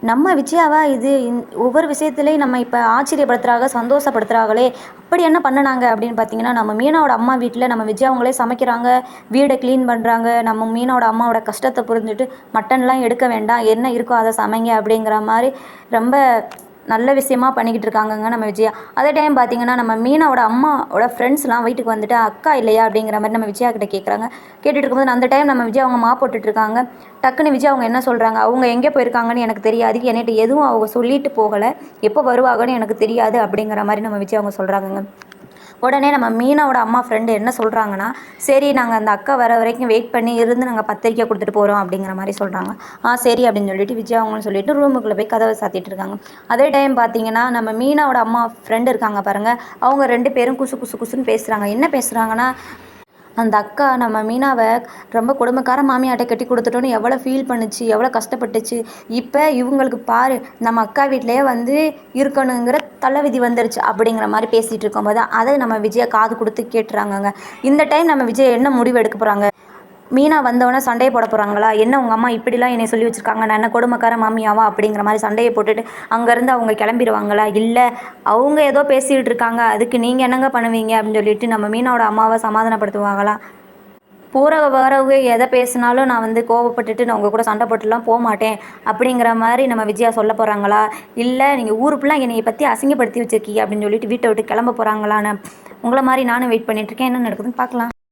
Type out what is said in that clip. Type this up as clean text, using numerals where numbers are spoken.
நம்ம விஜயாவா இது ஒவ்வொரு விஷயத்துலையும் நம்ம இப்போ ஆச்சரியப்படுத்துகிறாங்க, சந்தோஷப்படுத்துகிறாங்களே! அப்படி என்ன பண்ணுனாங்க அப்படின்னு பார்த்தீங்கன்னா, நம்ம மீனாவோட அம்மா வீட்டில நம்ம விஜயா அவங்களே சமைக்கிறாங்க, வீடை க்ளீன் பண்ணுறாங்க. நம்ம மீனாவோட அம்மாவோட கஷ்டத்தை புரிஞ்சுட்டு, மட்டன்லாம் எடுக்க வேண்டாம், என்ன இருக்கோ அதை சமைங்க அப்படிங்கிற மாரி ரொம்ப நல்ல விஷயமா பண்ணிக்கிட்டு இருக்காங்கங்க நம்ம விஜயா. அதே டைம் பார்த்தீங்கன்னா, நம்ம மீனாவோட அம்மாவோட ஃப்ரெண்ட்ஸ்லாம் வீட்டுக்கு வந்துட்டு, "அக்கா இல்லையா?" அப்படிங்கிற மாரி நம்ம விஜயா கிட்ட கேட்குறாங்க. கேட்டுட்டு இருக்கும்போது அந்த டைம் நம்ம விஜயா அவங்க மாப் போட்டுட்டு இருக்காங்க. டக்குன்னு விஜய் அவங்க என்ன சொல்கிறாங்க, அவங்க எங்கே போயிருக்காங்கன்னு எனக்கு தெரியாது, என்கிட்ட எதுவும் அவங்க சொல்லிட்டு போகலை, எப்போ வருவாங்கன்னு எனக்கு தெரியாது அப்படிங்கிற மாதிரி நம்ம விஜய் அவங்க சொல்கிறாங்கங்க. உடனே நம்ம மீனாவோட அம்மா ஃப்ரெண்டு என்ன சொல்கிறாங்கன்னா, சரி நாங்கள் அந்த அக்கா வர வரைக்கும் வெயிட் பண்ணி இருந்து நாங்கள் பத்திரிக்கை கொடுத்துட்டு போகிறோம் அப்படிங்கிற மாதிரி சொல்கிறாங்க. சரி அப்படின்னு சொல்லிட்டு விஜய் அவங்களும் சொல்லிட்டு ரூமுக்குள்ளே போய் கதவை சாத்திட்டு இருக்காங்க. அதே டைம் பார்த்தீங்கன்னா, நம்ம மீனாவோட அம்மா ஃப்ரெண்டு இருக்காங்க பாருங்கள், அவங்க 2 பேரும் குசு குசு குசுன்னு பேசுகிறாங்க. என்ன பேசுகிறாங்கன்னா, அந்த அக்கா நம்ம மீனாவை ரொம்ப கொடுமைக்கார மாமியாட்ட கட்டி கொடுத்துட்டோன்னு எவ்வளோ ஃபீல் பண்ணுச்சு, எவ்வளோ கஷ்டப்பட்டுச்சு. இப்போ இவங்களுக்கு பாரு, நம்ம அக்கா வீட்டிலேயே வந்து இருக்கணுங்கிற தலைவிதி வந்துருச்சு அப்படிங்கிற மாதிரி பேசிகிட்டு இருக்கும்போது அதை நம்ம விஜயை காது கொடுத்து கேட்டுறாங்கங்க. இந்த டைம் நம்ம விஜய் என்ன முடிவு எடுக்க போகிறாங்க? மீனா வந்தவொடனே சண்டையை போட போகிறாங்களா? என்ன உங்கள் அம்மா இப்படிலாம் என்னை சொல்லி வச்சுருக்காங்க, நான் என்ன கொடுமைக்கார மாமியாவா அப்படிங்கிற மாதிரி சண்டையை போட்டுட்டு அங்கேருந்து அவங்க கிளம்பிடுவாங்களா? இல்லை அவங்க ஏதோ பேசிகிட்டு இருக்காங்க, அதுக்கு நீங்கள் என்னங்க பண்ணுவீங்க அப்படின்னு சொல்லிட்டு நம்ம மீனாவோட அம்மாவை சமாதானப்படுத்துவாங்களா? போகிற வரவு எதை பேசினாலும் நான் வந்து கோவப்பட்டுட்டு நான் உங்கள் கூட சண்டை போட்டுலாம் போகமாட்டேன் அப்படிங்கிற மாதிரி நம்ம விஜயா சொல்ல போகிறாங்களா? இல்லை நீங்கள் ஊர் ஃபுல்லாக என்னைய பற்றி அசிங்கப்படுத்தி வச்சுருக்கீங்க அப்படின்னு சொல்லிட்டு வீட்டை விட்டு கிளம்ப போகிறாங்களான்னு உங்களை மாதிரி நானும் வெயிட் பண்ணிகிட்ருக்கேன். என்ன நடக்குதுன்னு பார்க்கலாம்.